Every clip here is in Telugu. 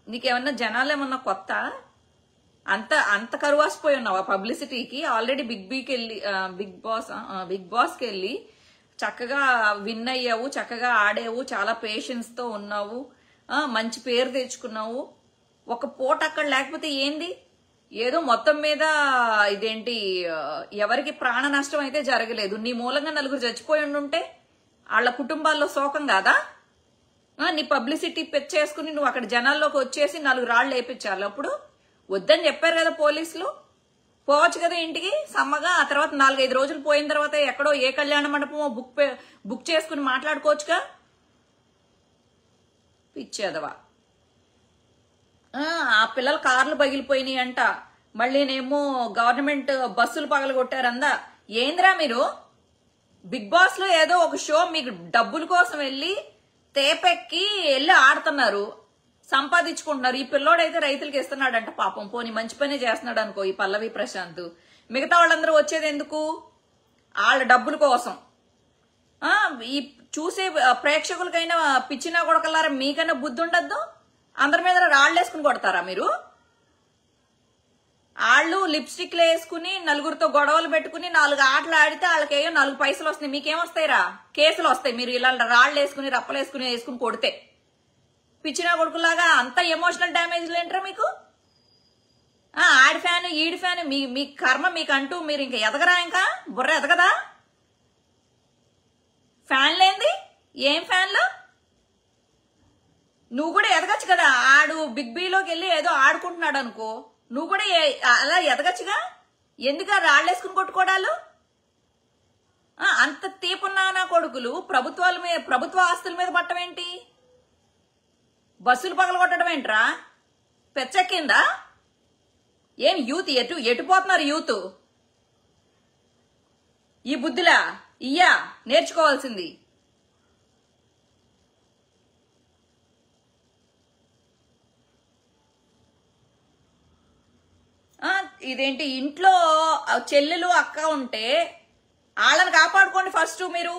నీకేమన్నా జనాలు ఏమన్నా కొత్త? అంత కరువాసిపోయి ఉన్నావా పబ్లిసిటీకి? ఆల్రెడీ బిగ్ బాస్కి వెళ్ళి చక్కగా విన్ అయ్యావు, చక్కగా ఆడావు, చాలా పేషెన్స్ తో ఉన్నావు, మంచి పేరు తెచ్చుకున్నావు. ఒక పూట అక్కడ లేకపోతే ఏంది? ఏదో మొత్తం మీద ఇదేంటి, ఎవరికి ప్రాణ నష్టం అయితే జరగలేదు. నీ మూలంగా నలుగురు చచ్చిపోయి ఉండుంటే వాళ్ళ కుటుంబాల్లో శోకం కాదా? నీ పబ్లిసిటీ పెంచేసుకుని నువ్వు అక్కడ జనాల్లోకి వచ్చేసి 4 రాళ్ళు వేయించాలి. అప్పుడు వద్దని చెప్పారు కదా పోలీసులు. పోవచ్చు కదా ఇంటికి సమ్మగా. ఆ తర్వాత 4-5 రోజులు పోయిన తర్వాత ఎక్కడో ఏ కళ్యాణ మండపమో బుక్ చేసుకుని మాట్లాడుకోవచ్చుగా. పిచ్చేదవా. ఆ పిల్లల కార్లు పగిలిపోయినాయి అంట, మళ్ళీనేమో గవర్నమెంట్ బస్సులు పగలగొట్టారందా. ఏంద్రా మీరు? బిగ్ బాస్ లో ఏదో ఒక షో మీకు డబ్బుల కోసం వెళ్ళి తేపెక్కి వెళ్ళి ఆడుతున్నారు, సంపాదించుకుంటున్నారు. ఈ పిల్లోడైతే రైతులకి ఇస్తున్నాడంట పాపం. పోనీ మంచి పనే చేస్తున్నాడు అనుకో ఈ పల్లవి ప్రశాంత్. మిగతా వాళ్ళందరూ వచ్చేది ఎందుకు? వాళ్ళ డబ్బుల కోసం. ఈ చూసే ప్రేక్షకులకైనా పిచ్చినా కొడకలారా మీకైనా బుద్ధి ఉండద్దు? అందరి మీద రాళ్ళు వేసుకుని కొడతారా మీరు? వాళ్ళు లిప్స్టిక్లు వేసుకుని నలుగురితో గొడవలు పెట్టుకుని 4 ఆటలు ఆడితే వాళ్ళకేయో 4 పైసలు వస్తాయి. మీకేమొస్తాయిరా? కేసులు వస్తాయి మీరు ఇలా రాళ్ళు వేసుకుని రప్పలు వేసుకుని కొడితే. పిచ్చినా కొడుకులాగా అంత ఎమోషనల్ డ్యామేజ్లు ఏంట్రా మీకు? ఆడి ఫ్యాన్ ఈడి ఫ్యాన్ మీ కర్మ మీకంటూ మీరు ఇంకా ఎదగరా? ఇంకా బుర్ర ఎదగదా? ఫ్యాన్ లేంది ఏం ఫ్యాన్లు? నువ్వు కూడా ఎదగచ్చు కదా. ఆడు బిగ్ బీలోకి వెళ్ళి ఏదో ఆడుకుంటున్నాడు అనుకో, నువ్వు కూడా అలా ఎదగచ్చుగా. ఎందుకు రాళ్ళేసుకుని కొట్టుకోవడాలు? అంత తీపున్నా నా కొడుకులు ప్రభుత్వ ఆస్తుల మీద పట్టమేంటి? బస్సులు పగలగొట్టడం ఏంట్రా? పెచ్చెక్కిందా? ఏం యూత్ ఎటు పోతున్నారు యూత్? ఈ బుద్ధిలా ఇయ్యా నేర్చుకోవాల్సింది. ఇదేంటి, ఇంట్లో చెల్లెలు అక్క ఉంటే వాళ్ళని కాపాడుకోండి ఫస్ట్ మీరు.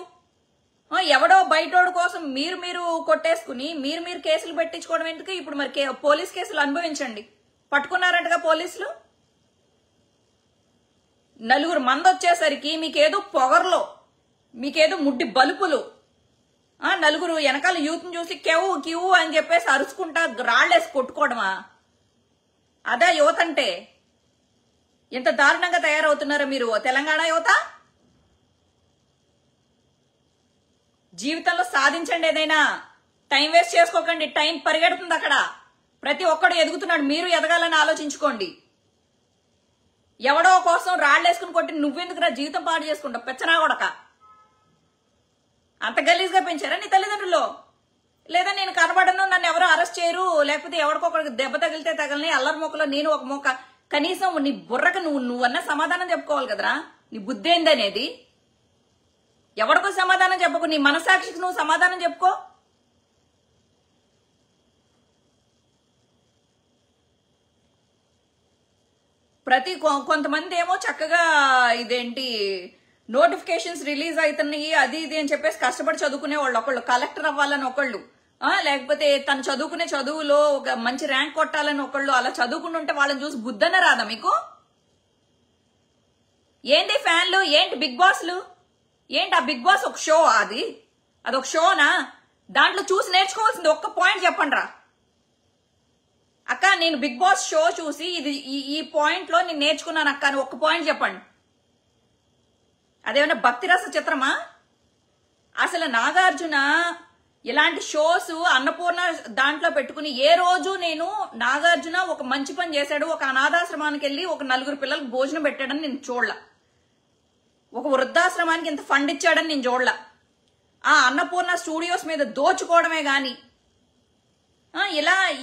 ఎవడో బయటోడు కోసం మీరు కొట్టేసుకుని మీరు కేసులు పెట్టించుకోవడం ఎందుకు? ఇప్పుడు మరి పోలీస్ కేసులు అనుభవించండి. పట్టుకున్నారంటగా పోలీసులు. 4 మంది వచ్చేసరికి మీకేదో పొగర్లో, మీకేదో ముడ్డి బలుపులు, 4 వెనకాల యూత్ని చూసి కెవ్వు కివ్వు అని చెప్పేసి అరుచుకుంటా రాళ్ళేసి కొట్టుకోవడమా? అదే యువత అంటే? ఎంత దారుణంగా తయారవుతున్నారో మీరు తెలంగాణ యువత. జీవితంలో సాధించండి ఏదైనా. టైం వేస్ట్ చేసుకోకండి. టైం పరిగెడుతుంది అక్కడ. ప్రతి ఒక్కడు ఎదుగుతున్నాడు, మీరు ఎదగాలని ఆలోచించుకోండి. ఎవడో కోసం రాళ్ళేసుకుని కొట్టి నువ్వెందుకురా జీవితం పాడు చేసుకుంటావు? పెచ్చనా కొడక. అంత గలీజ్గా పెంచారా నీ తల్లిదండ్రులు? లేదా నేను కనబడను, నన్ను ఎవరు అరెస్ట్ చేయరు, లేకపోతే ఎవరికొకరికి దెబ్బ తగిలితే తగలని అల్లరి మొక్కలో నేను ఒక మొక్క. కనీసం నీ బుర్రకు నువ్వన్నా సమాధానం చెప్పుకోవాలి కదరా. నీ బుద్ధి ఏందనేది ఎవరికో సమాధానం చెప్పకు. నీ మనసాక్షికి నువ్వు సమాధానం చెప్పుకో. కొంతమంది ఏమో చక్కగా ఇదేంటి నోటిఫికేషన్స్ రిలీజ్ అవుతున్నాయి అది ఇది అని చెప్పేసి కష్టపడి చదువుకునే వాళ్ళు ఒకళ్ళు, కలెక్టర్ అవ్వాలని ఒకళ్ళు, లేకపోతే తను చదువుకునే చదువులో ఒక మంచి ర్యాంక్ కొట్టాలని ఒకళ్ళు. అలా చదువుకుంటుంటే వాళ్ళని చూసి బుద్ధనే రాదా మీకు? ఏంటి ఫ్యాన్లు, ఏంటి బిగ్ బాస్లు, ఏంటి ఆ బిగ్ బాస్ ఒక షో? అదొక షోనా? దాంట్లో చూసి నేర్చుకోవాల్సింది ఒక్క పాయింట్ చెప్పండి రా అక్క. నేను బిగ్ బాస్ షో చూసి ఈ పాయింట్ లో నేను నేర్చుకున్నాను అక్క అని ఒక్క పాయింట్ చెప్పండి. అదేమన్నా భక్తి రస చిత్రమా? అసలు నాగార్జున ఇలాంటి షోస్ అన్నపూర్ణ దాంట్లో పెట్టుకుని ఏ రోజు నేను నాగార్జున ఒక మంచి పని చేశాడు, ఒక అనాథాశ్రమానికి వెళ్ళి ఒక 4 పిల్లలకు భోజనం పెట్టాడని నేను చూడలా. ఒక వృద్ధాశ్రమానికి ఇంత ఫండ్ ఇచ్చాడని నేను చూడలా. ఆ అన్నపూర్ణ స్టూడియోస్ మీద దోచుకోవడమే గాని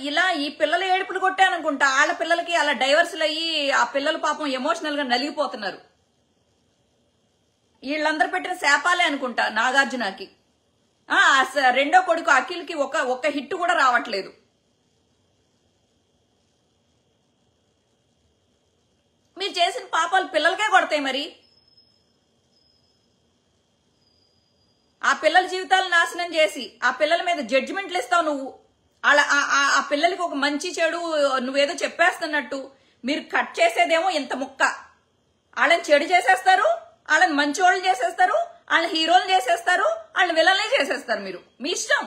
ఇలా ఈ పిల్లల ఏడుపులు కొట్టాననుకుంటా. వాళ్ళ పిల్లలకి అలా డైవర్సులు అయ్యి ఆ పిల్లలు పాపం ఎమోషనల్ గా నలిగిపోతున్నారు. వీళ్ళందరూ పెట్టిన శాపాలే అనుకుంటా నాగార్జునకి. రెండో కొడుకు అఖిల్కి ఒక్క హిట్ కూడా రావట్లేదు. మీరు చేసిన పాపాలు పిల్లలకే కొడతాయి. మరి ఆ పిల్లల జీవితాలు నాశనం చేసి ఆ పిల్లల మీద జడ్జిమెంట్లు ఇస్తావు నువ్వు. అలా ఆ పిల్లలకి ఒక మంచి చెడు నువ్వేదో చెప్పేస్తున్నట్టు మీరు కట్ చేసేదేమో ఇంత ముక్క. వాళ్ళని చెడు చేసేస్తారు, వాళ్ళని మంచి వాళ్ళు చేసేస్తారు, వాళ్ళని హీరోలు చేసేస్తారు, వాళ్ళని విలన్లే చేసేస్తారు. మీరు మీ ఇష్టం,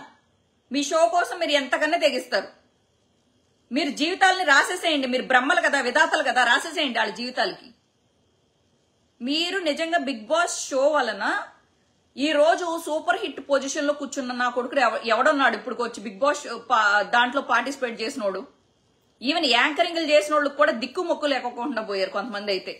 మీ షో కోసం మీరు ఎంతకన్నా తెగిస్తారు. మీరు జీవితాలని రాసేసేయండి. మీరు బ్రహ్మలు కదా, విధాతలు కదా, రాసేసేయండి వాళ్ళ జీవితాలకి. మీరు నిజంగా బిగ్ బాస్ షో వలన ఈ రోజు సూపర్ హిట్ పొజిషన్ లో కూర్చున్న నా కొడుకు ఎవడున్నాడు ఇప్పుడు వచ్చి బిగ్ బాస్ దాంట్లో పార్టిసిపేట్ చేసినోడు? ఈవెన్ యాంకరింగ్లు చేసిన వాళ్ళకి కూడా దిక్కు మొక్కు లేకుండా పోయారు కొంతమంది అయితే.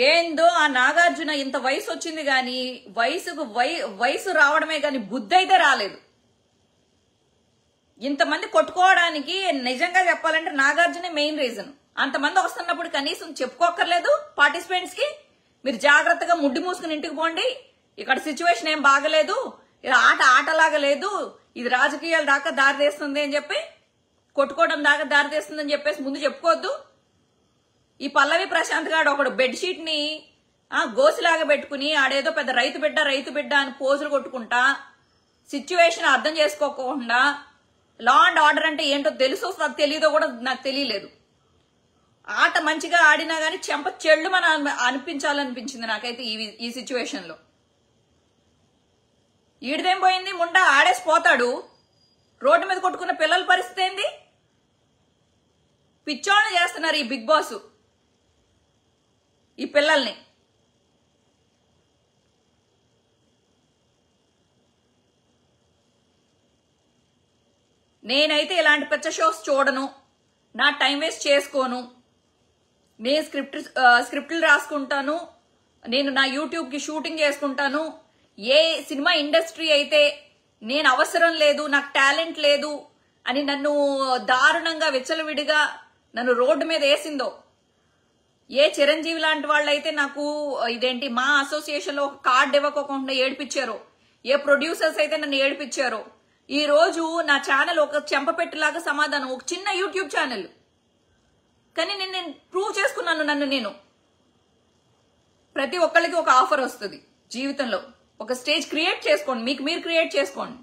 ఏందో ఆ నాగార్జున ఇంత వయసు వచ్చింది గాని వయసు రావడమే గాని బుద్ధి అయితే రాలేదు. ఇంతమంది కొట్టుకోవడానికి నిజంగా చెప్పాలంటే నాగార్జునే మెయిన్ రీజన్. అంతమంది వస్తున్నప్పుడు కనీసం చెప్పుకోక్కర్లేదు పార్టిసిపెంట్స్ కి, మీరు జాగ్రత్తగా ముడ్డి మూసుకుని ఇంటికి పోండి, ఇక్కడ సిచ్యువేషన్ ఏం బాగలేదు, ఇది ఆటలాగా లేదు, ఇది రాజకీయాల దాకా దారి తీస్తుంది అని చెప్పి, కొట్టుకోవడం దాకా దారి తీస్తుందని చెప్పేసి ముందు చెప్పుకోవద్దు. ఈ పల్లవి ప్రశాంత్ గారు ఒకడు బెడ్షీట్ ని గోసిలాగా పెట్టుకుని ఆడేదో పెద్ద రైతు బిడ్డ అని పోజులు కొట్టుకుంటా, సిచ్యువేషన్ అర్థం చేసుకోకుండా, లా అండ్ ఆర్డర్ అంటే ఏంటో తెలుసో తెలీదో కూడా నాకు తెలియలేదు. ఆట మంచిగా ఆడినా గానీ చెంప చెళ్ళు మన అనిపించాలనిపించింది నాకైతే ఈ సిచ్యువేషన్ లో. ఈడిదేం పోయింది, ముండా ఆడేసి పోతాడు. రోడ్డు మీద కొట్టుకున్న పిల్లల పరిస్థితి ఏంది? పిచ్చోళ్ళని చేస్తున్నారు ఈ బిగ్ బాస్ ఈ పిల్లల్ని. నేనైతే ఇలాంటి పిచ్చ షోస్ చూడను, నా టైం వేస్ట్ చేసుకోను. నేను స్క్రిప్ట్లు రాసుకుంటాను, నేను నా యూట్యూబ్ కి షూటింగ్ చేసుకుంటాను. ఏ సినిమా ఇండస్ట్రీ అయితే నేను అవసరం లేదు, నాకు టాలెంట్ లేదు అని నన్ను దారుణంగా విచ్చలవిడిగా నన్ను రోడ్డు మీద వేసిందో, ఏ చిరంజీవి లాంటి వాళ్ళైతే నాకు ఇదేంటి మా అసోసియేషన్ లో ఒక కార్డు ఇవ్వకోకుండా ఏడిపించారో, ఏ ప్రొడ్యూసర్స్ అయితే నన్ను ఏడిపించారో, ఈ రోజు నా ఛానల్ ఒక చెంపపెట్టులాగా సమాధానం, ఒక చిన్న యూట్యూబ్ ఛానల్, కానీ నేను ప్రూవ్ చేసుకున్నాను నన్ను నేను. ప్రతి ఒక్కళ్ళకి ఒక ఆఫర్ వస్తుంది జీవితంలో. ఒక స్టేజ్ క్రియేట్ చేసుకోండి, మీకు మీరు క్రియేట్ చేసుకోండి.